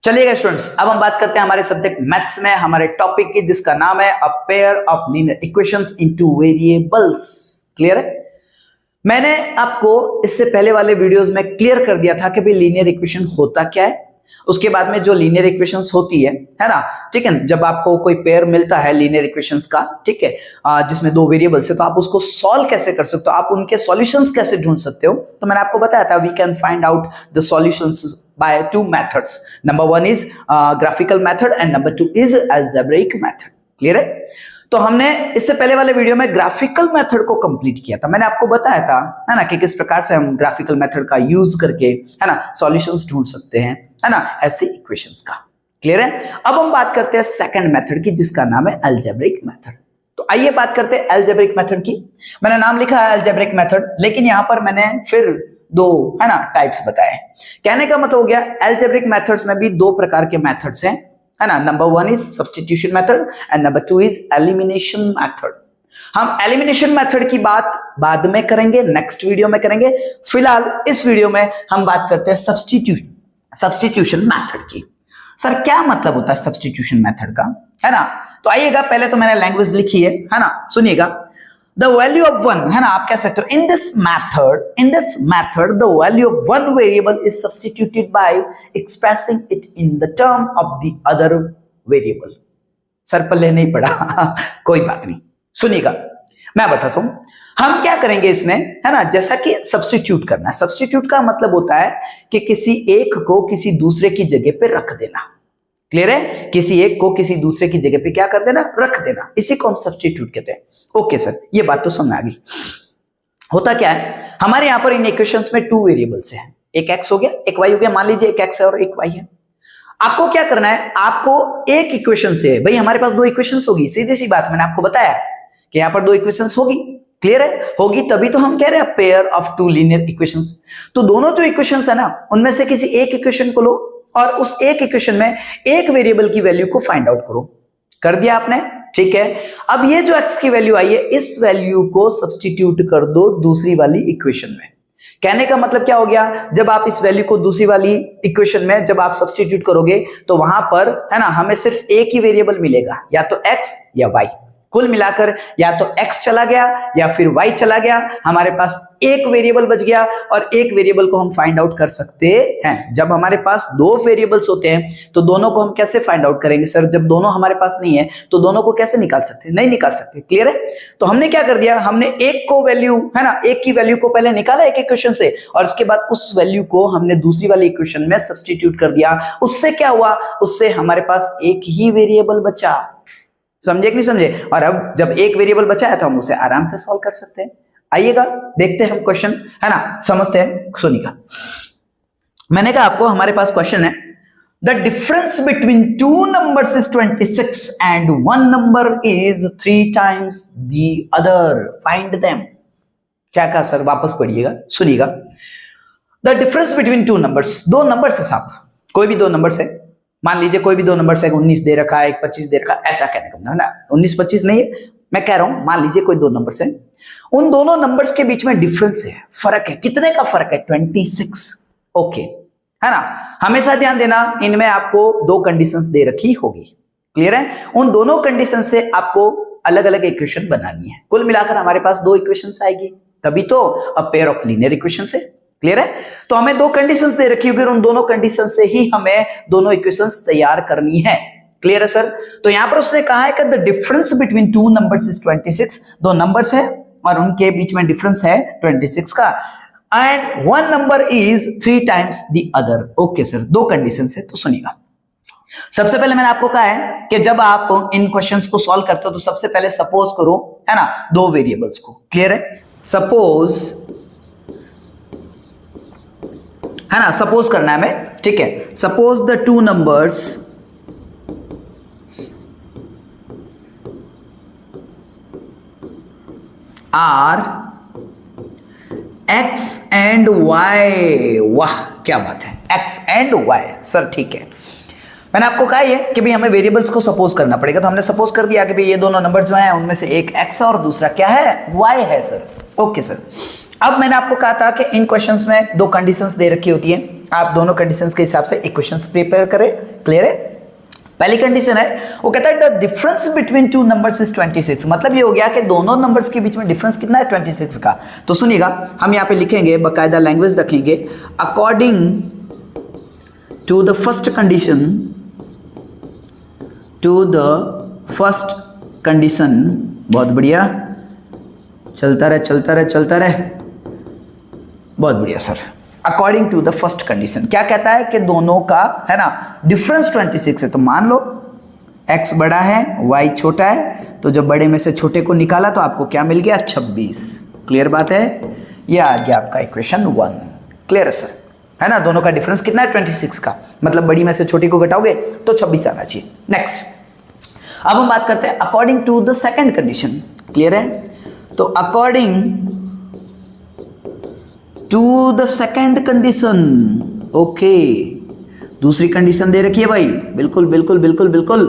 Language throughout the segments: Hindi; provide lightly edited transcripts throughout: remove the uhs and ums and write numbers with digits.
चलिएगा स्टूडेंट्स, अब हम बात करते हैं हमारे सब्जेक्ट मैथ्स में हमारे टॉपिक की, जिसका नाम है a pair of linear equations into variables. Clear है? मैंने आपको इससे पहले वाले वीडियोस में क्लियर कर दिया था कि भाई लीनियर इक्वेशन होता क्या है, उसके बाद में जो लीनियर इक्वेशंस होती है ना, ठीक है, जब आपको कोई पेयर मिलता है लीनियर इक्वेशंस का, ठीक है, जिसमें दो वेरिएबल्स है, तो आप उसको सॉल्व कैसे कर सकते हो, आप उनके सॉल्यूशंस कैसे ढूंढ सकते हो। तो मैंने आपको बताया था we can find out the solutions by two methods. Number one is graphical method and number two is algebraic method. Clear है? तो हमने इससे पहले वाले वीडियो में ग्राफिकल मेथड को कंप्लीट किया था। मैंने आपको बताया था, है ना, कि किस प्रकार से हम ग्राफिकल मेथड का यूज करके, है ना, सॉल्यूशंस ढूंढ सकते हैं, है ना, ऐसे इक्वेशंस का। क्लियर है? अब हम बात करते हैं सेकंड मेथड की, जिसका नाम है अलजेब्रिक मेथड। तो आइए बात करते हैं अलजेब्रिक मेथड की। मैंने नाम लिखा है अलजेब्रिक मेथड, लेकिन यहां पर मैंने फिर दो, है ना, टाइप्स बताए। कहने का मतलब हो गया अलजेब्रिक मेथड्स में भी दो प्रकार के मेथड्स हैं, है ना। Number one is substitution method and number two is elimination method. हम एलिमिनेशन मेथड की बात बाद में करेंगे, नेक्स्ट वीडियो में करेंगे। फिलहाल इस वीडियो में हम बात करते हैं सब्स्टिट्यूशन मेथड की। सर क्या मतलब होता है सब्स्टिट्यूशन मेथड का, है ना। तो आइएगा, पहले तो मैंने लैंग्वेज लिखी है ना, सुनिएगा। The value of one, है ना, आप कह सकते हो in this method the value of one variable is substituted by expressing it in the term of the other variable। Sir पल्ले नहीं पड़ा कोई बात नहीं, सुनिएगा, मैं बताता हूं हम क्या करेंगे इसमें, है ना। जैसा कि सब्स्टिट्यूट करना है, सब्स्टिट्यूट का मतलब होता है कि किसी एक को किसी दूसरे की जगह पे रख देना। क्लियर है? किसी एक को किसी दूसरे की जगह पे क्या कर देना, रख देना, इसी को हम सब्स्टिट्यूट कहते हैं। ओके सर, ये बात तो समझ आ गई। होता क्या है, हमारे यहां पर इन इक्वेशंस में टू वेरिएबल्स हैं, एक x हो गया, एक y हो गया। मान लीजिए एक x है और एक y है। आपको क्या करना है, आपको एक इक्वेशन से, भाई हमारे पास दो इक्वेशंस होगी, सीधी सी बात, मैंने आपको बताया कि यहां पर दो इक्वेशंस होगी। क्लियर है? होगी, तभी तो हम कह रहे हैं pair of two linear equations. तो दोनों जो इक्वेशंस है ना, उनमें से किसी एक इक्वेशन को लो और उस एक इक्वेशन में एक वेरिएबल की वैल्यू को फाइंड आउट करो। कर दिया आपने? ठीक है। अब ये जो x की वैल्यू आई है, इस वैल्यू को सब्स्टिट्यूट कर दो दूसरी वाली इक्वेशन में। कहने का मतलब क्या हो गया, जब आप इस वैल्यू को दूसरी वाली इक्वेशन में जब आप सब्स्टिट्यूट करोगे, तो वहां पर, है ना, हमें सिर्फ एक ही वेरिएबल मिलेगा, या तो x या y। कुल मिलाकर या तो x चला गया या फिर y चला गया, हमारे पास एक वेरिएबल बच गया और एक वेरिएबल को हम फाइंड आउट कर सकते हैं। जब हमारे पास दो वेरिएबल्स होते हैं तो दोनों को हम कैसे फाइंड आउट करेंगे सर, जब दोनों हमारे पास नहीं है तो दोनों को कैसे निकाल सकते हैं, नहीं निकाल सकते। क्लियर है? तो हमने क्या कर दिया, हमने एक को वैल्यू, है ना, एक की वैल्यू को पहले निकाला एक इक्वेशन से, और उसके बाद उस वैल्यू को हमने दूसरी वाली इक्वेशन में सब्स्टिट्यूट कर दिया। उससे क्या हुआ, उससे हमारे पास एक ही वेरिएबल बचा। समझे कि नहीं समझे? और अब जब एक वेरिएबल बचा है तो हम उसे आराम से सॉल्व कर सकते हैं। आइएगा, देखते हैं हम क्वेश्चन, है ना, समझते हैं। सुनिएगा, मैंने कहा आपको हमारे पास क्वेश्चन है, the difference between two numbers is 26 and one number is 3 times the other, find them. क्या कहा सर, वापस पढ़िएगा, सुनिएगा। The difference between two numbers, दो नंबर्स है साहब, कोई भी दो नंबर्स है, मान लीजिए कोई भी दो नंबर से, 19 दे रखा है, एक 25 दे रखा है, ऐसा कहने का मतलब है ना, 19-25 नहीं है, मैं कह रहा हूं मान लीजिए कोई दो नंबर से, उन दोनों नंबर्स के बीच में डिफरेंस है, फर्क है। कितने का फर्क है? 26। ओके, है ना। हमेशा ध्यान देना, इनमें आपको दो कंडीशंस दे रखी होगी। क्लियर है? उन दोनों कंडीशन से आपको अलग अलग इक्वेशन बनानी है। कुल मिलाकर हमारे पास दो इक्वेशंस आएगी, तभी तो a pair of linear equations है। क्लियर है? तो हमें दो कंडीशंस दे रखी होगी और उन दोनों कंडीशन से ही हमें दोनों इक्वेशंस तैयार करनी है। क्लियर है सर? तो यहां पर उसने कहा है कि the difference between two numbers is 26, दो नंबर्स है और उनके बीच में डिफरेंस है 26 का, and one number is 3 times the other. Okay sir, दो कंडीशन है, तो सुनिएगा। सबसे पहले मैंने आपको कहा है कि जब आप इन क्वेश्चंस को सॉल्व करते हो तो सबसे पहले सपोज करो, है ना, दो वेरिएबल्स को। क्लियर है? सपोज, है ना, सपोज करना है हमें, ठीक है। Suppose the two numbers are x and y। वाह क्या बात है, x एंड y। सर ठीक है, मैंने आपको कहा है कि भाई हमें वेरिएबल्स को सपोज करना पड़ेगा, तो हमने सपोज कर दिया कि भाई ये दोनों नंबर जो हैं उनमें से एक x है और दूसरा क्या है, y है सर। ओके सर, अब मैंने आपको कहा था कि इन क्वेश्चंस में दो कंडीशंस दे रखी होती हैं, आप दोनों कंडीशंस के हिसाब से इक्वेशंस प्रिपेयर करें। क्लियर है? पहली कंडीशन है वो कहता है the difference between two numbers is 26, मतलब ये हो गया कि दोनों नंबर्स के बीच में डिफरेंस कितना है 26 का। तो सुनिएगा, हम यहाँ पे लिखेंगे, बाकायदा लैंग्वेज रखेंगे, according to the first condition, to the first condition, बहुत बढ़िया, चलता रहे चलता रहे चलता रहे, बहुत बढ़िया sir. According to the first condition क्या कहता है कि दोनों का है ना डिफरेंस 26 है। तो मान लो x बड़ा है y छोटा है, तो जब बड़े में से छोटे को निकाला तो आपको क्या मिल गया 26। क्लियर बात है? यह आ गया आपका इक्वेशन 1। क्लियर है सर? है ना, दोनों का डिफरेंस कितना है 26 का, मतलब बड़ी में से छोटी को घटाओगे तो 26 आना चाहिए। नेक्स्ट, अब हम बात करते हैं according to the second condition. Clear है? तो according to the second condition, okay, दूसरी कंडीशन दे रखी है भाई, बिल्कुल बिल्कुल बिल्कुल बिल्कुल,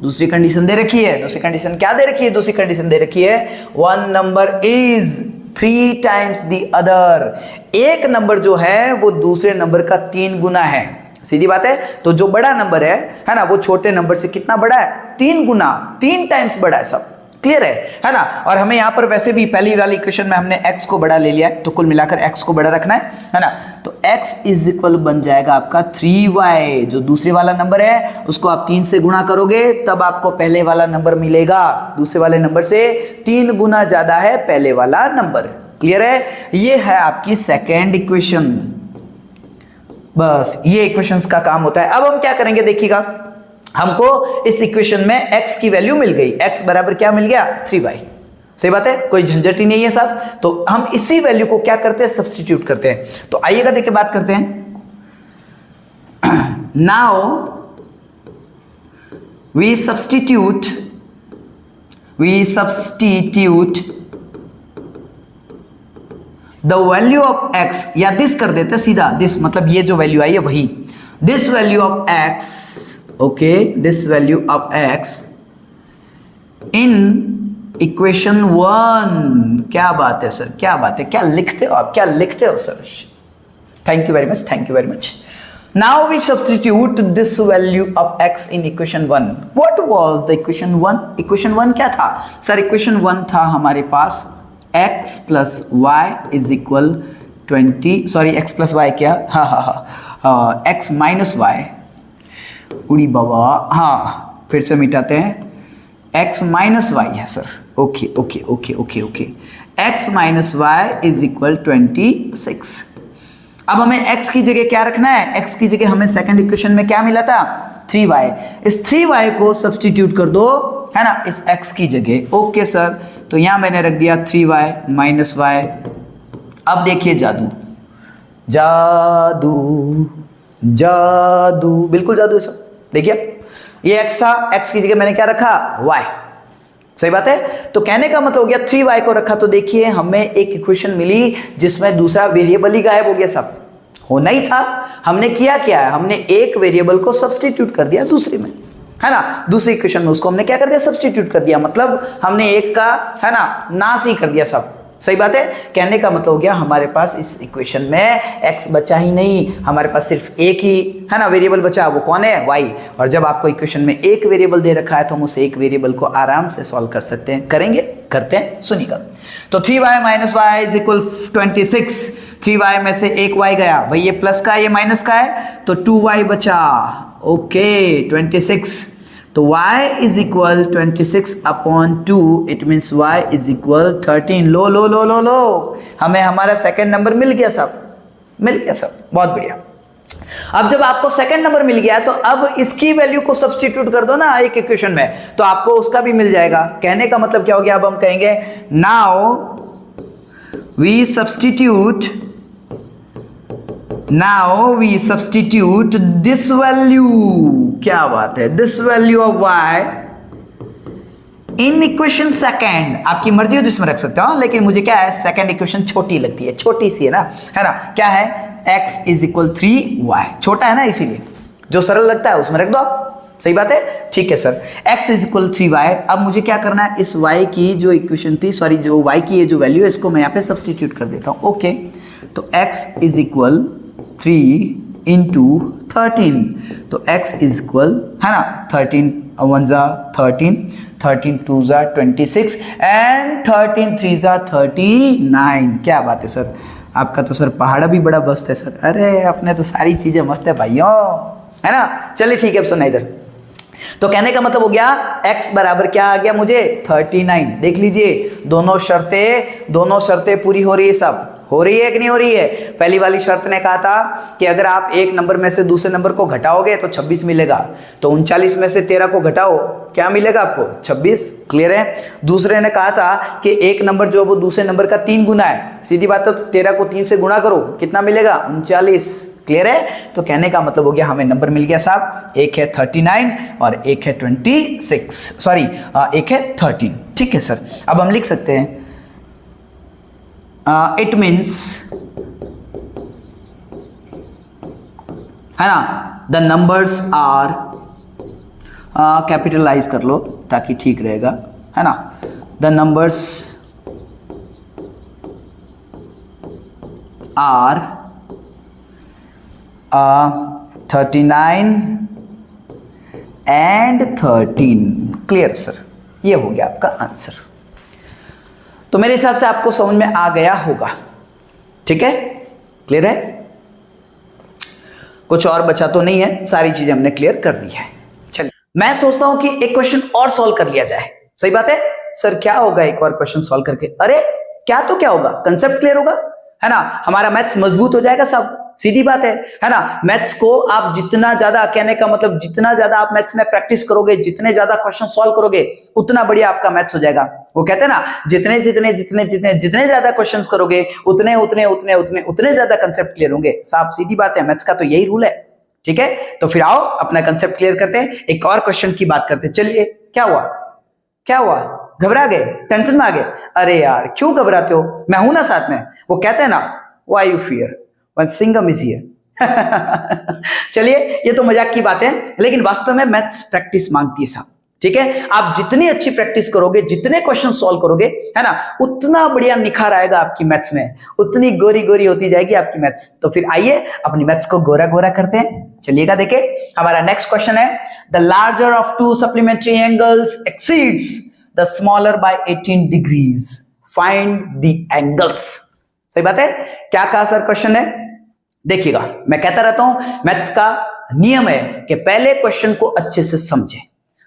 दूसरी कंडीशन दे रखी है। दूसरी कंडीशन क्या दे रखी है? दूसरी कंडीशन दे रखी है one number is 3 times the other, एक नंबर जो है वो दूसरे नंबर का 3 गुना है। सीधी बात है। तो जो बड़ा नंबर है ना, वो छोटे नंबर से कितना बड़ा है? 3 गुना, 3 टाइम्स बड़ा है सब। क्लियर है ना? और हमें यहां पर वैसे भी पहली वाली इक्वेशन में हमने x को बड़ा ले लिया है, तो कुल मिलाकर x को बड़ा रखना है ना। तो x इज इक्वल बन जाएगा आपका 3y, जो दूसरे वाला नंबर है उसको आप 3 से गुणा करोगे तब आपको पहले वाला नंबर मिलेगा। दूसरे वाले नंबर से 3 गुना ज्यादा है पहले वाला नंबर। क्लियर है? ये है आपकी सेकेंड इक्वेशन। बस ये इक्वेशंस का काम होता है। अब हम क्या करेंगे देखिएगा, हमको इस इक्वेशन में x की वैल्यू मिल गई, x बराबर क्या मिल गया 3y। सही बात है, कोई झंझट ही नहीं है साहब। तो हम इसी वैल्यू को क्या करते हैं? सब्स्टिट्यूट करते हैं। तो आइएगा देखिए बात करते हैं। Now we substitute the value of x, या दिस कर देते सीधा, दिस मतलब ये जो वैल्यू आई है वही, this value of x, okay, this value of x in equation 1। क्या बात है सर, क्या बात है, क्या लिखते हो आप, क्या लिखते हो sir, thank you very much, thank you very much. Now we substitute this value of x in equation 1। What was the equation 1? Equation 1 क्या था सर? इक्वेशन 1 था हमारे पास x plus y is equal 20, sorry x plus y क्या, हाँ x माइनस वाई, उड़ी बाबा, हाँ फिर से मिटाते हैं, x माइनस वाई है sir. Okay okay okay okay okay, x minus y is equal 26। अब हमें x की जगह क्या रखना है? x की जगह हमें सेकंड इक्वेशन में क्या मिला था? 3y। इस 3y को सब्स्टिट्यूट कर दो है ना इस x की जगह। ओके सर, तो यहां मैंने रख दिया 3y माइनस वाई। अब देखिए जादू, जादू जादू, बिल्कुल जादू है सब। देखिए ये x था, x की जगह मैंने क्या रखा? y। सही बात है। तो कहने का मतलब हो गया 3y को रखा, तो देखिए हमें एक इक्वेशन मिली जिसमें दूसरा वेरिएबल ही गायब हो गया। सब होना ही था, हमने किया क्या है? हमने एक वेरिएबल को सब्स्टिट्यूट कर दिया दूसरे में, है ना, दूसरी इक्वेशन में उसको हमने क्या कर दिया? सब्स्टिट्यूट कर दिया। मतलब हमने एक का है ना नाश ही कर दिया सब। सही बात है। कहने का मतलब हो गया हमारे पास इस इक्वेशन में x बचा ही नहीं, हमारे पास सिर्फ एक ही है ना वेरिएबल बचा, वो कौन है? y। और जब आपको इक्वेशन में एक वेरिएबल दे रखा है तो हम उस एक वेरिएबल को आराम से सॉल्व कर सकते हैं। करेंगे? करते हैं, सुनिएगा। तो 3y minus y is equal 26। 3y में से एक y गया भाई, ये प्लस का ये माइनस का है, तो 2y बचा। ओके 26, तो y is equal 26 upon 2, it means y is equal 13। लो लो लो लो लो, हमें हमारा सेकंड नंबर मिल गया सब, मिल गया सब, बहुत बढ़िया। अब जब आपको सेकंड नंबर मिल गया तो अब इसकी वैल्यू को सब्स्टिट्यूट कर दो ना एक इक्वेशन में, तो आपको उसका भी मिल जाएगा। कहने का मतलब क्या हो गया? अब हम कहेंगे now we substitute, now we substitute this value, क्या बात है, this value of y in equation second. आपकी मर्जी हो जिसमें रख सकते हो, लेकिन मुझे क्या है सेकंड इक्वेशन छोटी लगती है, छोटी सी है ना, क्या है? x इज इक्वल 3y, छोटा है ना, इसीलिए जो सरल लगता है उसमें रख दो आप। सही बात है, ठीक है sir. x is equal 3y। अब मुझे क्या करना है? इस y की जो इक्वेशन थी, सॉरी जो y की ये जो वैल्यू है, इसको मैं यहाँ पे सब्स्टिट्यूट कर देता हूँ। ओके, तो x इज इक्वल 3 इंटू 13, तो x इज इक्वल है ना 13 1 जा 13, 13 2 जा 26 एंड 13 3 जा 39। क्या बात है सर, आपका तो सर पहाड़ा भी बड़ा मस्त है सर। अरे अपने तो सारी चीजें मस्त है भाइयों, है ना। चलिए ठीक है, अब सुना इधर। तो कहने का मतलब हो गया x बराबर क्या आ गया मुझे 39। देख लीजिए दोनों शर्तें पूरी हो रही है, सब हो रही है कि नहीं हो रही है। पहली वाली शर्त ने कहा था कि अगर आप एक नंबर में से दूसरे नंबर को घटाओगे तो 26 मिलेगा, तो 39 में से 13 को घटाओ, क्या मिलेगा आपको 26। क्लियर है। दूसरे ने कहा था कि एक नंबर जो वो दूसरे नंबर का 3 गुना है, सीधी बात है, तो 13 को 3 से गुणा करो, कितना मिलेगा 39। क्लियर है। तो कहने का मतलब हो गया हमें नंबर मिल गया साहब, एक है 39 और एक है 26, सॉरी एक है 13। ठीक है सर, अब हम लिख सकते हैं इट मीन्स, है ना, द नंबर्स आर, कैपिटलाइज कर लो ताकि ठीक रहेगा, है ना, the numbers are 39 and 13। Clear sir, ये हो गया आपका आंसर। तो मेरे हिसाब से आपको समझ में आ गया होगा, ठीक है, क्लियर है। कुछ और बचा तो नहीं है, सारी चीजें हमने क्लियर कर दी है। चलिए मैं सोचता हूं कि एक क्वेश्चन और सॉल्व कर लिया जाए। सही बात है सर, क्या होगा एक और क्वेश्चन सॉल्व करके? अरे क्या तो क्या होगा, कंसेप्ट क्लियर होगा, है ना, हमारा मैथ्स मजबूत हो जाएगा सब, सीधी बात है ना। मैथ्स को आप जितना ज्यादा, कहने का मतलब जितना ज्यादा आप मैथ्स में प्रैक्टिस करोगे, जितने ज्यादा क्वेश्चन सॉल्व करोगे, उतना बढ़िया आपका मैथ्स हो जाएगा। वो कहते हैं ना, जितने जितने जितने जितने जितने ज्यादा क्वेश्चंस करोगे उतने उतने उतने उतने उतने ज्यादा कंसेप्ट क्लियर होंगे। साफ सीधी बात है, मैथ्स का तो यही रूल है। ठीक है, तो फिर आओ अपना कंसेप्ट क्लियर करते हैं, एक और क्वेश्चन की बात करते हैं। चलिए, क्या हुआ क्या हुआ, घबरा गए, टेंशन में आ गए? अरे यार क्यों घबराते हो, मैं हूं ना साथ में। वो कहते हैं ना, why you fear when Singham is here. चलिए, ये तो मजाक की बात है, लेकिन वास्तव में मैथ्स प्रैक्टिस मांगती है साहब। ठीक है, आप जितनी अच्छी प्रैक्टिस करोगे, जितने क्वेश्चन सॉल्व करोगे, है ना, उतना बढ़िया निखार आएगा आपकी मैथ्स में, उतनी गोरी गोरी होती जाएगी आपकी मैथ्स। तो फिर आइए अपनी मैथ्स को गोरा गोरा करते हैं। चलिएगा, देखे हमारा नेक्स्ट क्वेश्चन है, the larger of to supplementary angles exceeds the smaller by 18 degrees, find the angles. सही बात है, क्या कहा सर क्वेश्चन है? देखिएगा, मैं कहता रहता हूं मैथ्स का नियम है कि पहले क्वेश्चन को अच्छे से समझे,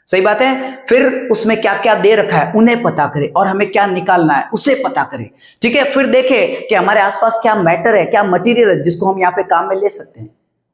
सही बात है, फिर उसमें क्या क्या दे रखा है उन्हें पता करें और हमें क्या निकालना है उसे पता करें। ठीक है, फिर देखें कि हमारे आसपास क्या मैटर है, क्या मटेरियल है जिसको हम यहां पे काम में ले सकते हैं,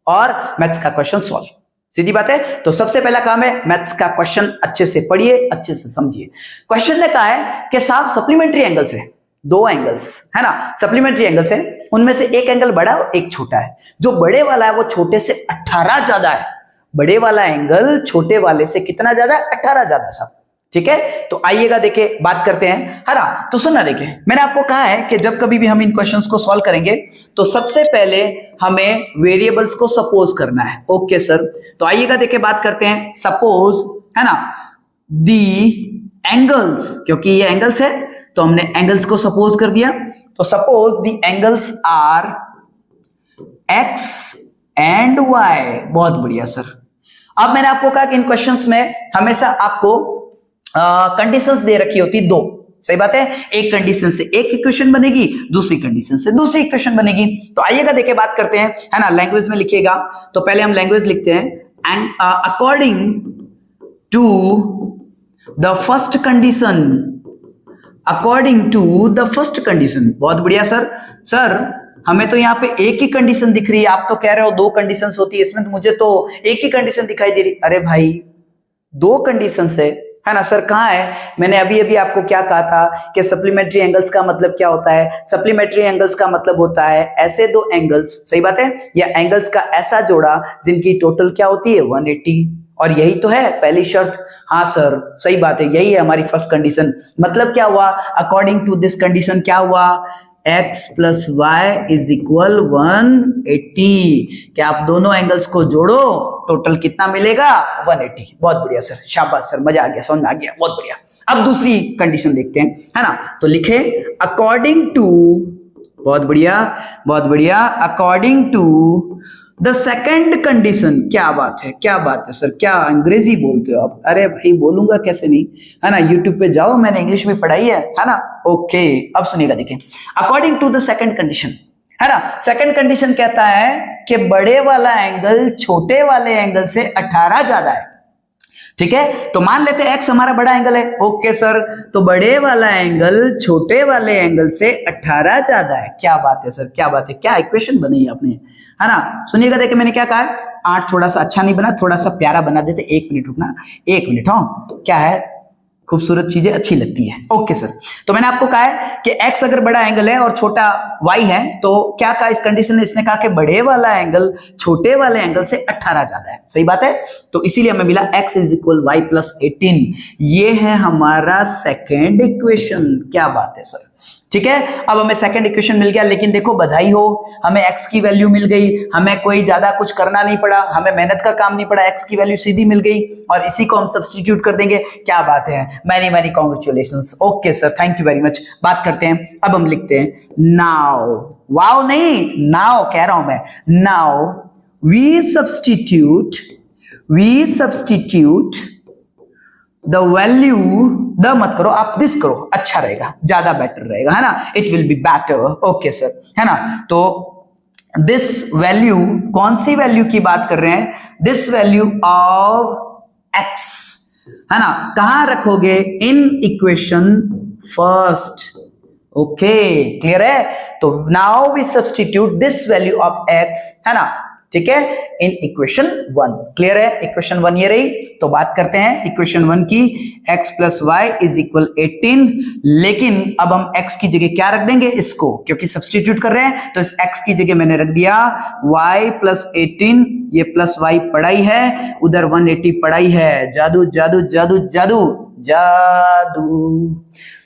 और मैथ्स का क्वेश्चन सॉल्व। सीधी बात है। तो सबसे पहला काम है मैथ्स का क्वेश्चन अच्छे से पढ़िए, अच्छे से समझिए। क्वेश्चन ने कहा है कि साहब सप्लीमेंट्री एंगल्स है, दो एंगल्स, है ना, सप्लीमेंट्री एंगल्स है, उनमें से एक एंगल बड़ा और एक छोटा है। जो बड़े वाला है वो छोटे से 18 ज्यादा है। बड़े वाला एंगल छोटे वाले से कितना ज्यादा है? 18 ज्यादा साहब। ठीक है, तो आइएगा देखे बात करते हैं, है ना। तो सुनना, देखे मैंने आपको कहा है कि जब कभी भी हम इन क्वेश्चंस को सॉल्व करेंगे तो सबसे पहले हमें वेरिएबल्स को सपोज करना है। ओके सर, तो आइएगा देखे बात करते हैं। सपोज, है ना, दी एंगल्स, क्योंकि ये एंगल्स है तो हमने एंगल्स को सपोज कर दिया। तो suppose the angles are x and y. बहुत बढ़िया सर। अब मैंने आपको कहा कि इन क्वेश्चंस में हमेशा आपको कंडीशंस दे रखी होती दो। सही बात है, एक कंडीशन से एक इक्वेशन बनेगी, दूसरी कंडीशन से दूसरी इक्वेशन बनेगी। तो आइएगा देखे बात करते हैं, है ना, लैंग्वेज में लिखिएगा। तो पहले हम लैंग्वेज लिखते हैं, and according to the first condition, according to the first condition. बहुत बढ़िया सर। सर हमें तो यहाँ पे एक ही कंडीशन दिख रही है, आप तो कह रहे हो दो कंडीशंस होती है, इसमें तो मुझे तो एक ही कंडीशन दिखाई दे रही। अरे भाई दो कंडीशंस है ना सर, कहाँ है? मैंने अभी अभी आपको क्या कहा था कि सप्लीमेंट्री एंगल्स का मतलब क्या होता है? सप्लीमेंट्री एंगल्स का मतलब होता है ऐसे दो एंगल्स, सही बात है, या एंगल्स का ऐसा जोड़ा जिनकी टोटल क्या होती है 180। और यही तो है पहली शर्त। हाँ सर सही बात है, यही है हमारी फर्स्ट कंडीशन। मतलब क्या हुआ? अकॉर्डिंग टू दिस कंडीशन क्या हुआ? x plus y is equal 180। क्या आप दोनों एंगल्स को जोड़ो, टोटल कितना मिलेगा? 180। बहुत बढ़िया सर, शाबाश सर, मजा आ गया, समझ में आ गया, बहुत बढ़िया। अब दूसरी कंडीशन देखते हैं, है ना। तो लिखे अकॉर्डिंग टू, बहुत बढ़िया बहुत बढ़िया, according to the second condition, क्या बात है, क्या बात है सर, क्या अंग्रेजी बोलते हो आप? अरे भाई बोलूंगा कैसे नहीं, है ना, यूट्यूब पे जाओ, मैंने इंग्लिश में पढ़ाई है ना। ओके, अब सुनिएगा, देखिए, according to the second condition, है ना, सेकंड कंडीशन कहता है कि बड़े वाला एंगल छोटे वाले एंगल से 18 ज्यादा है। ठीक है, तो मान लेते हैं x हमारा बड़ा एंगल है। ओके सर, तो बड़े वाला एंगल छोटे वाले एंगल से 18 ज्यादा है। क्या बात है सर, क्या बात है, क्या इक्वेशन बनाई आपने, है ना। सुनिएगा, देखिए मैंने क्या कहा है, 8 थोड़ा सा अच्छा नहीं बना, थोड़ा सा प्यारा बना देते। 1 मिनट रुकना, 1 मिनट। हाँ, क्या है, खूबसूरत चीजें अच्छी लगती है। ओके सर, तो मैंने आपको कहा है कि x अगर बड़ा एंगल है और छोटा y है, तो क्या कहा इस कंडीशन में, इसने कहा कि बड़े वाला एंगल छोटे वाले एंगल से 18 ज्यादा है। सही बात है, तो इसीलिए हमें मिला x = y + 18। ये है हमारा सेकेंड इक्वेशन। क्या बात है सर, ठीक है। अब हमें सेकंड इक्वेशन मिल गया, लेकिन देखो बधाई हो, हमें x की वैल्यू मिल गई, हमें कोई ज्यादा कुछ करना नहीं पड़ा, हमें मेहनत का काम नहीं पड़ा, x की वैल्यू सीधी मिल गई और इसी को हम सब्स्टिट्यूट कर देंगे। क्या बात है, many many congratulations. Okay sir, thank you very much. बात करते हैं, अब हम लिखते हैं नाउ, वाओ नहीं, नाउ कह रहा हूं मैं, now we substitute the value, the मत करो आप, दिस करो, अच्छा रहेगा, ज्यादा बेटर रहेगा, है ना, it will be better. Okay sir, है ना, तो दिस वैल्यू, कौन सी वैल्यू की बात कर रहे हैं, दिस वैल्यू ऑफ x, है ना, कहां रखोगे, in equation first. Okay, clear है, तो now we substitute this value of x, है ना, ठीक है, इन इक्वेशन 1। क्लियर है, इक्वेशन 1 ये रही। तो बात करते हैं इक्वेशन 1 की, x + y = 18, लेकिन अब हम x की जगह क्या रख देंगे, इसको, क्योंकि सब्स्टिट्यूट कर रहे हैं, तो इस x की जगह मैंने रख दिया y + 18, ये प्लस y पढ़ाई है, उधर 180 पढ़ाई है। जादू जादू जादू जादू जादू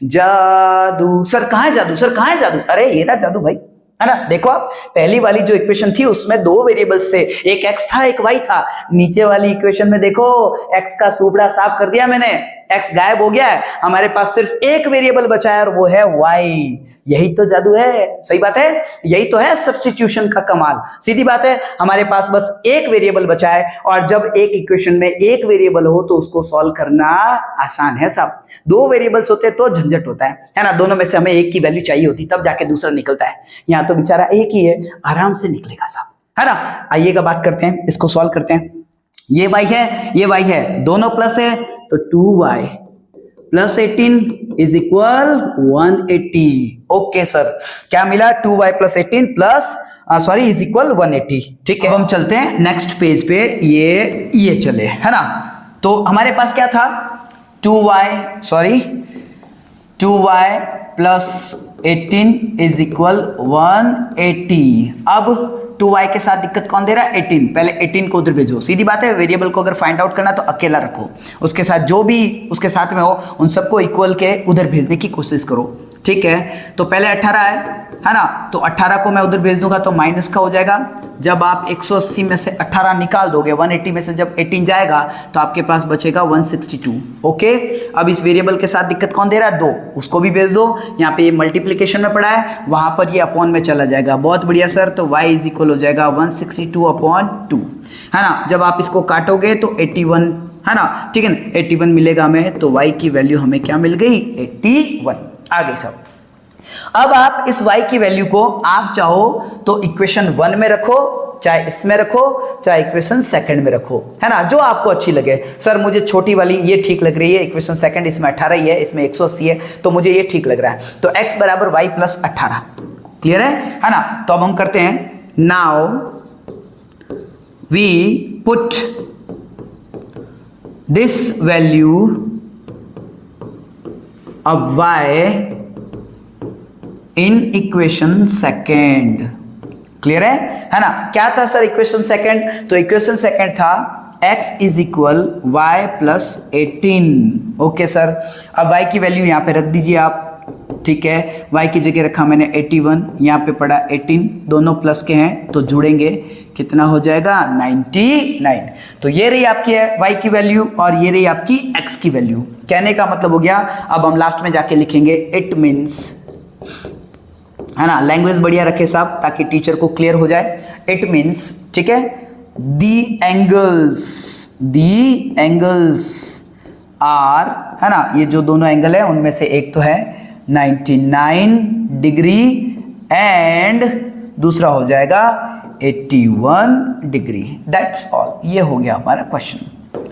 जादू, सर कहां है जादू, सर कहां है जादू, अरे ये रहा जादू भाई, है ना। देखो आप, पहली वाली जो इक्वेशन थी उसमें 2 वेरिएबल्स थे, एक x था एक y था। नीचे वाली इक्वेशन में देखो, x का सुपड़ा साफ कर दिया मैंने, x गायब हो गया है, हमारे पास सिर्फ एक वेरिएबल बचा है और वो है y। यही तो जादू है, सही बात है, यही तो है सब्स्टिट्यूशन का कमाल। सीधी बात है, हमारे पास बस एक वेरिएबल बचा है, और जब एक इक्वेशन में एक वेरिएबल हो तो उसको सॉल्व करना आसान है साहब। 2 वेरिएबल्स होते तो झंझट होता है ना, दोनों में से हमें एक की वैल्यू चाहिए होती, तब जाके दूसरा निकलता है। यहाँ तो बेचारा एक ही है, आराम से निकलेगा साहब, है ना। आइएगा बात करते हैं, इसको सॉल्व करते हैं। ये y है, ये y है, दोनों प्लस है, तो 2y + 18 = 180। ओके सर, क्या मिला, 2y + 18 = 180। ठीक है, अब हम चलते हैं नेक्स्ट पेज पे, ये चले, है ना। तो हमारे पास क्या था, 2y + 18 = 180। अब 2y के साथ दिक्कत कौन दे रहा है, 18, पहले 18 को उधर भेजो। सीधी बात है, वेरिएबल को अगर फाइंड आउट करना तो अकेला रखो, उसके साथ जो भी उसके साथ में हो उन सबको इक्वल के उधर भेजने की कोशिश करो। ठीक है, तो पहले 18 है ना, तो 18 को मैं उधर भेज दूंगा तो माइनस का हो जाएगा। जब आप 180 में से 18 निकाल दोगे, 180 में से जब 18 जाएगा तो आपके पास बचेगा 162। ओके, अब इस वेरिएबल के साथ दिक्कत कौन दे रहा है, 2, उसको भी भेज दो। यहाँ पे ये मल्टीप्लीकेशन में पड़ा है, वहां पर ये अपॉन में चला जाएगा। बहुत बढ़िया सर, तो y = हो जाएगा 162/2, है ना। जब आप इसको काटोगे तो 81, है ना, ठीक है ना, 81 मिलेगा हमें, तो y की वैल्यू हमें क्या मिल गई, 81 आ गई सब। अब आप इस y की वैल्यू को आप चाहो तो इक्वेशन 1 में रखो, चाहे इसमें रखो, चाहे इक्वेशन सेकंड में रखो, है ना, जो आपको अच्छी लगे। सर मुझे छोटी वाली ये ठीक लग रही है, इक्वेशन सेकंड, इसमें 18 ही है, इसमें 180 है, तो मुझे ये ठीक लग रहा है। तो x = y + 18। क्लियर है ना। तो अब हम करते हैं, now we put this value of y in equation second. Clear है ना। क्या था सर इक्वेशन सेकेंड, तो इक्वेशन सेकेंड था x = y + 18। ओके सर, अब y की वैल्यू यहां पे रख दीजिए आप। ठीक है, y की जगह रखा मैंने 81, यहाँ पे पड़ा 18, दोनों प्लस के हैं तो जुड़ेंगे, कितना हो जाएगा, 99। तो ये रही आपकी है y की वैल्यू और ये रही आपकी x की वैल्यू। कहने का मतलब हो गया, अब हम लास्ट में जाके लिखेंगे इट मीन्स है ना, लैंग्वेज बढ़िया रखे साहब ताकि टीचर को क्लियर हो जाए। इट मीन्स, ठीक है, दी एंगल्स आर, है ना, ये जो दोनों एंगल है उनमें से एक तो है 99 डिग्री एंड दूसरा हो जाएगा 81 डिग्री। दैट्स ऑल, ये हो गया हमारा क्वेश्चन।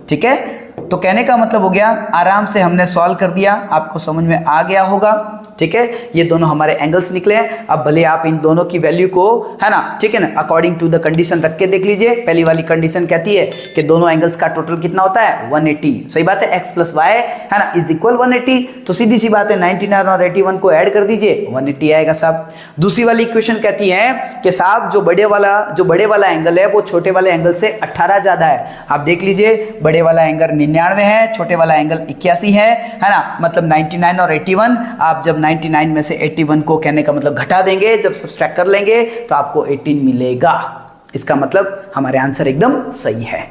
ठीक है, तो कहने का मतलब हो गया, आराम से हमने सॉल्व कर दिया, आपको समझ में आ गया होगा। ठीक है, ये दोनों हमारे एंगल्स निकले हैं। अब भले आप इन दोनों की वैल्यू को, है ना, ठीक है ना, अकॉर्डिंग टू द कंडीशन रख के देख लीजिए। पहली वाली कंडीशन कहती है कि दोनों एंगल्स का टोटल कितना होता है 180। सही बात है, x प्लस वाई, है ना, इज इक्वल 180। तो सीधी सी बात है 99 और 81 को ऐड कर दीजिए, 180 आएगा साहब। दूसरी वाली इक्वेशन कहती है कि साहब जो बड़े वाला एंगल है वो छोटे वाले एंगल से 18 ज्यादा है। आप देख लीजिए, बड़े वाला एंगल 99 है, छोटे वाला एंगल 81 है ना, मतलब 99 और 81। आप जब 99 में से 81 को, कहने का मतलब, घटा देंगे, जब सब्सट्रैक्ट कर लेंगे तो आपको 18 मिलेगा। इसका मतलब हमारे आंसर एकदम सही है।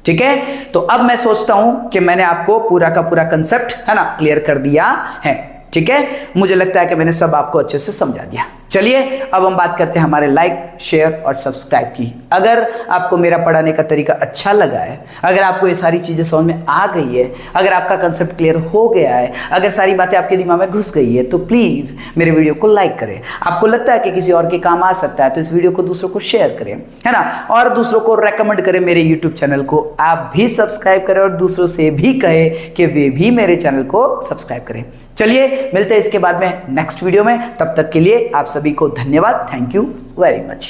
ठीक है, तो अब मैं सोचता हूं कि मैंने आपको पूरा का पूरा कंसेप्ट, है ना, क्लियर कर दिया है। ठीक है, मुझे लगता है कि मैंने सब आपको अच्छे से समझा दिया। चलिए अब हम बात करते हैं हमारे लाइक, शेयर और सब्सक्राइब की। अगर आपको मेरा पढ़ाने का तरीका अच्छा लगा है, अगर आपको ये सारी चीजें समझ में आ गई है, अगर आपका कंसेप्ट क्लियर हो गया है, अगर सारी बातें आपके दिमाग में घुस गई है, तो प्लीज मेरे वीडियो को लाइक करें। आपको लगता है कि किसी और के काम आ सकता है तो इस वीडियो को दूसरों को शेयर करें, है ना, और दूसरों को रेकमेंड करें मेरे यूट्यूब चैनल को। आप भी सब्सक्राइब करें और दूसरों से भी कहे कि वे भी मेरे चैनल को सब्सक्राइब करें। चलिए मिलते हैं इसके बाद में नेक्स्ट वीडियो में, तब तक के लिए आप सभी को धन्यवाद। Thank you very much.